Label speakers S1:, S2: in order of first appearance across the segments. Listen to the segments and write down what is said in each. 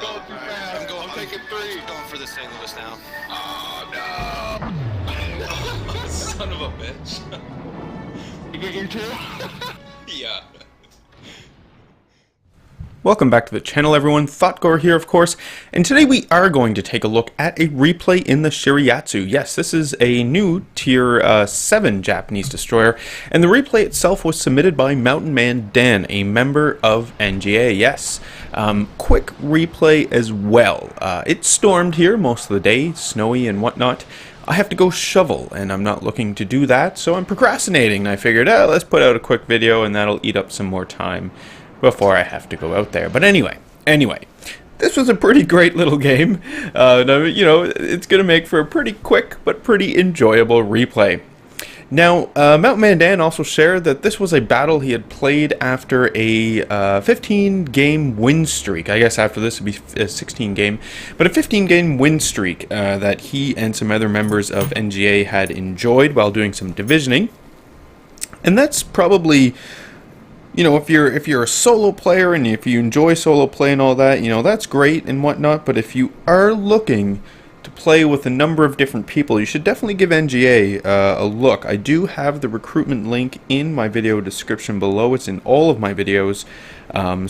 S1: going too fast. I'm taking 3.
S2: Going for the St. Louis now.
S1: Oh, no.
S3: Son of a bitch.
S1: You get your 2?
S3: Yeah.
S4: Welcome back to the channel, everyone. Thotgor here, of course, and today we are going to take a look at a replay in the Shiratsuyu. Yes, this is a new Tier 7 Japanese destroyer, and the replay itself was submitted by Mountain Man Dan, a member of NGA. Yes, quick replay as well. It stormed here most of the day, snowy and whatnot. I have to go shovel, and I'm not looking to do that, so I'm procrastinating. I figured, let's put out a quick video, and that'll eat up some more time before I have to go out there. But anyway, this was a pretty great little game. You know, it's going to make for a pretty quick but pretty enjoyable replay. Now, Mountain Man Dan also shared that this was a battle he had played after a 15-game win streak. I guess after this would be a 16-game, but a 15-game win streak that he and some other members of NGA had enjoyed while doing some divisioning. And that's probably, you know, if you're a solo player and if you enjoy solo play and all that, you know, that's great and whatnot. But if you are looking to play with a number of different people, you should definitely give NGA a look. I do have the recruitment link in my video description below. It's in all of my videos.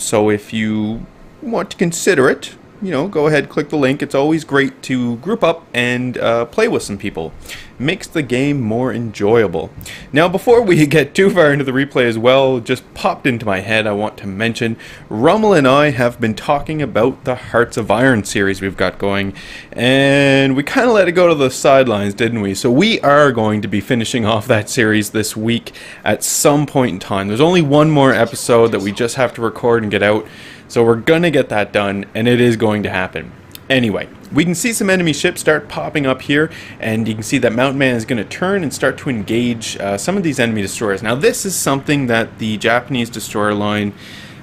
S4: So if you want to consider it, you know, go ahead, click the link. It's always great to group up and play with some people. It makes the game more enjoyable. Now, before we get too far into the replay as well, just popped into my head, I want to mention, Rommel and I have been talking about the Hearts of Iron series we've got going, and we kind of let it go to the sidelines, didn't we? So we are going to be finishing off that series this week at some point in time. There's only one more episode that we just have to record and get out. So we're gonna get that done, and it is going to happen. Anyway, we can see some enemy ships start popping up here, and you can see that Mountain Man is going to turn and start to engage some of these enemy destroyers. Now, this is something that the Japanese destroyer line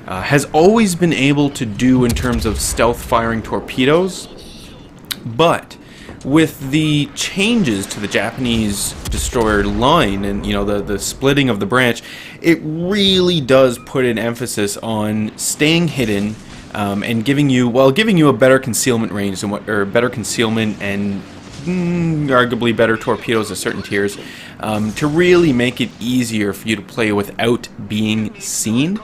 S4: has always been able to do in terms of stealth firing torpedoes, but with the changes to the Japanese destroyer line and, you know, the splitting of the branch, it really does put an emphasis on staying hidden and giving you a better concealment range and better concealment and arguably better torpedoes at certain tiers to really make it easier for you to play without being seen.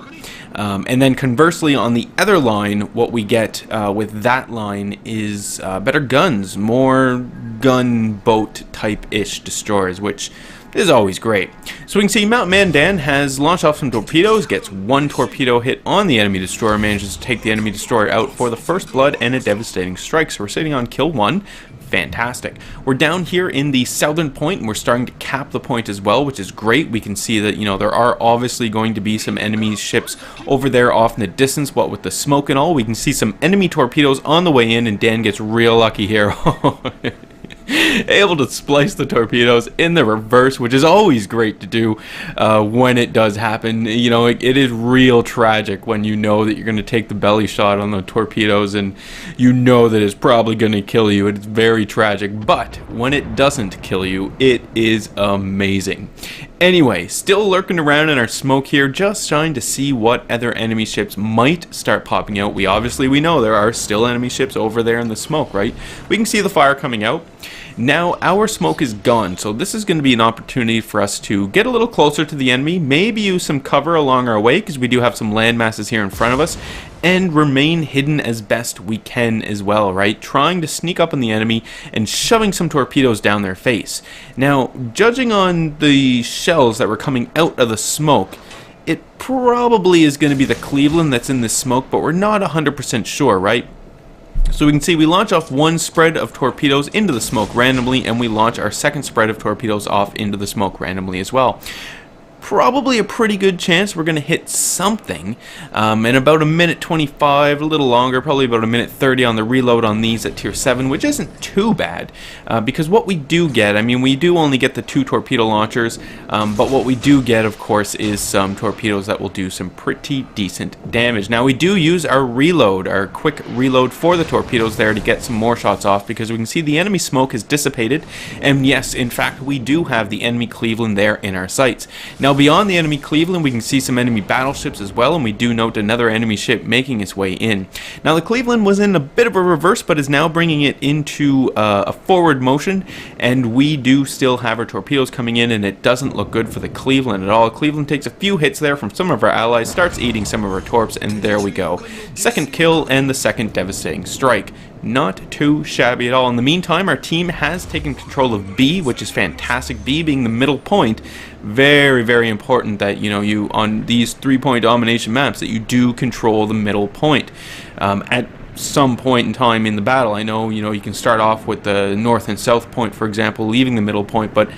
S4: And then conversely, on the other line, what we get with that line is better guns, more gunboat type-ish destroyers, which is always great. So we can see Mountain Man Dan has launched off some torpedoes, gets one torpedo hit on the enemy destroyer, manages to take the enemy destroyer out for the first blood and a devastating strike. So we're sitting on kill 1. Fantastic. We're down here in the southern point, and we're starting to cap the point as well, which is great. We can see that, you know, there are obviously going to be some enemy ships over there off in the distance, what with the smoke and all. We can see some enemy torpedoes on the way in, and Dan gets real lucky here. Able to splice the torpedoes in the reverse, which is always great to do when it does happen. You know, it is real tragic when you know that you're going to take the belly shot on the torpedoes and you know that it's probably going to kill you. It's very tragic, but when it doesn't kill you, it is amazing. Anyway, still lurking around in our smoke here, just trying to see what other enemy ships might start popping out. We know there are still enemy ships over there in the smoke, right? We can see the fire coming out. Now our smoke is gone, so this is going to be an opportunity for us to get a little closer to the enemy, maybe use some cover along our way, because we do have some land masses here in front of us, and remain hidden as best we can as well, right? Trying to sneak up on the enemy and shoving some torpedoes down their face. Now, judging on the shells that were coming out of the smoke, it probably is going to be the Cleveland that's in this smoke, but we're not 100% sure, right? So we can see we launch off one spread of torpedoes into the smoke randomly, and we launch our second spread of torpedoes off into the smoke randomly as well. Probably a pretty good chance we're going to hit something in about a minute 25, a little longer, probably about a minute 30 on the reload on these at tier 7, which isn't too bad because what we do get, I mean, we do only get the 2 torpedo launchers, but what we do get, of course, is some torpedoes that will do some pretty decent damage. Now, we do use our reload, our quick reload for the torpedoes there to get some more shots off, because we can see the enemy smoke has dissipated, and yes, in fact, we do have the enemy Cleveland there in our sights. Now, beyond the enemy Cleveland, we can see some enemy battleships as well, and we do note another enemy ship making its way in. Now, the Cleveland was in a bit of a reverse, but is now bringing it into a forward motion, and we do still have our torpedoes coming in, and it doesn't look good for the Cleveland at all. Cleveland takes a few hits there from some of our allies, starts eating some of our torps, and there we go. Second kill and the second devastating strike. Not too shabby at all. In the meantime, our team has taken control of B, which is fantastic. B being the middle point. Very, very important that, you know, you on these 3-point domination maps, that you do control the middle point. At some point in time in the battle, I know, you know, you can start off with the north and south point, for example, leaving the middle point, but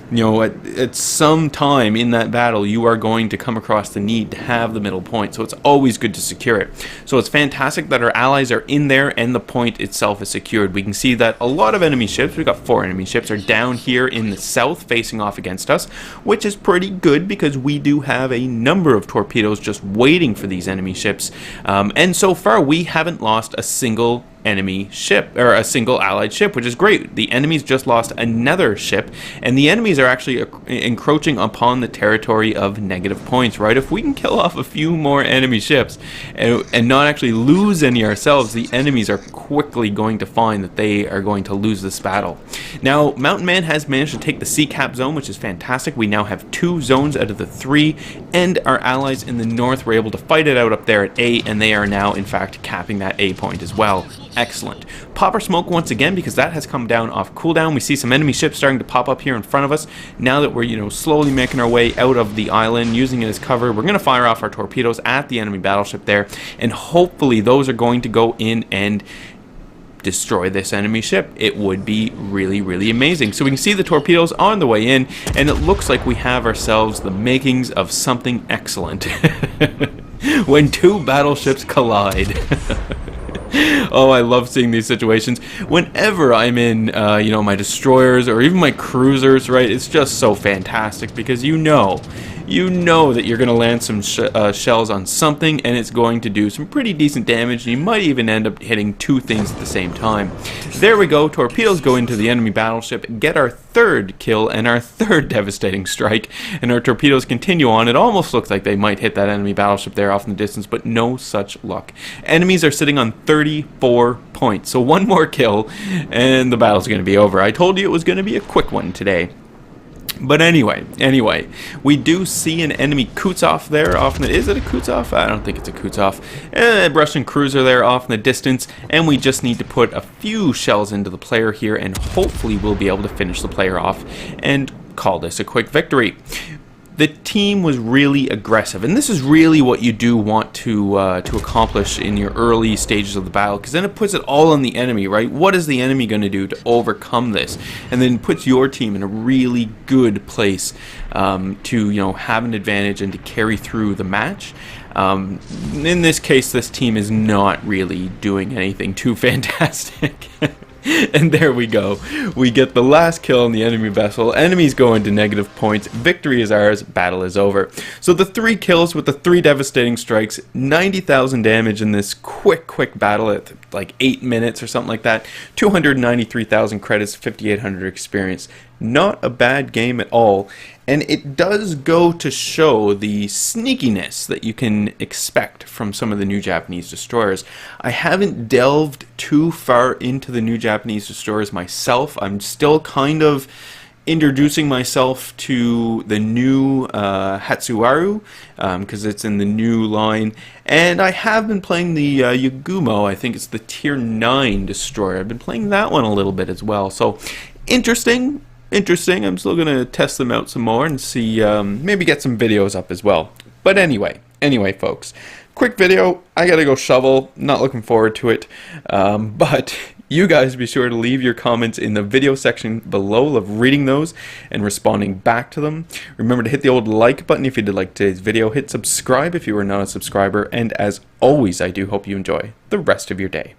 S4: you know, at some time in that battle, you are going to come across the need to have the middle point, so it's always good to secure it. So it's fantastic that our allies are in there and the point itself is secured. We can see that a lot of enemy ships, we've got 4 enemy ships, are down here in the south facing off against us, which is pretty good because we do have a number of torpedoes just waiting for these enemy ships. And so far, we haven't lost a single enemy ship, or a single allied ship, which is great. The enemies just lost another ship, and the enemies are actually encroaching upon the territory of negative points, right? If we can kill off a few more enemy ships and not actually lose any ourselves, the enemies are quickly going to find that they are going to lose this battle. Now, Mountain Man has managed to take the sea cap zone, which is fantastic. We now have 2 zones out of the 3, and our allies in the north were able to fight it out up there at A, and they are now, in fact, capping that A point as well. Excellent. Popper smoke once again, because that has come down off cooldown. We see some enemy ships starting to pop up here in front of us. Now that we're, you know, slowly making our way out of the island, using it as cover, we're going to fire off our torpedoes at the enemy battleship there, and hopefully those are going to go in and destroy this enemy ship. It would be really, really amazing. So we can see the torpedoes on the way in, and it looks like we have ourselves the makings of something excellent. When 2 battleships collide. Oh, I love seeing these situations. Whenever I'm in, you know, my destroyers or even my cruisers, right? It's just so fantastic because you know that you're going to land some shells on something, and it's going to do some pretty decent damage, and you might even end up hitting 2 things at the same time. There we go. Torpedoes go into the enemy battleship, get our 3rd kill and our 3rd devastating strike, and our torpedoes continue on. It almost looks like they might hit that enemy battleship there off in the distance, but no such luck. Enemies are sitting on 34 points, so 1 more kill, and the battle's going to be over. I told you it was going to be a quick one today. But anyway, we do see an enemy Kutsov there off in the... Is it a Kutsov? I don't think it's a Kutsov. A Russian cruiser there off in the distance, and we just need to put a few shells into the player here, and hopefully we'll be able to finish the player off and call this a quick victory. The team was really aggressive, and this is really what you do want to accomplish in your early stages of the battle, because then it puts it all on the enemy, right? What is the enemy going to do to overcome this? And then puts your team in a really good place to, you know, have an advantage and to carry through the match. In this case, this team is not really doing anything too fantastic. And there we go. We get the last kill on the enemy vessel. Enemies go into negative points. Victory is ours. Battle is over. So the 3 kills with the 3 devastating strikes, 90,000 damage in this quick battle at like 8 minutes or something like that. 293,000 credits, 5,800 experience. Not a bad game at all. And it does go to show the sneakiness that you can expect from some of the new Japanese destroyers. I haven't delved too far into the new Japanese destroyers myself. I'm still kind of introducing myself to the new Hatsuharu, because it's in the new line. And I have been playing the Yagumo. I think it's the Tier 9 destroyer. I've been playing that one a little bit as well. So, interesting. I'm still going to test them out some more and see, maybe get some videos up as well. But anyway, folks, quick video. I got to go shovel. Not looking forward to it. But you guys be sure to leave your comments in the video section below. Love reading those and responding back to them. Remember to hit the old like button if you did like today's video. Hit subscribe if you are not a subscriber. And as always, I do hope you enjoy the rest of your day.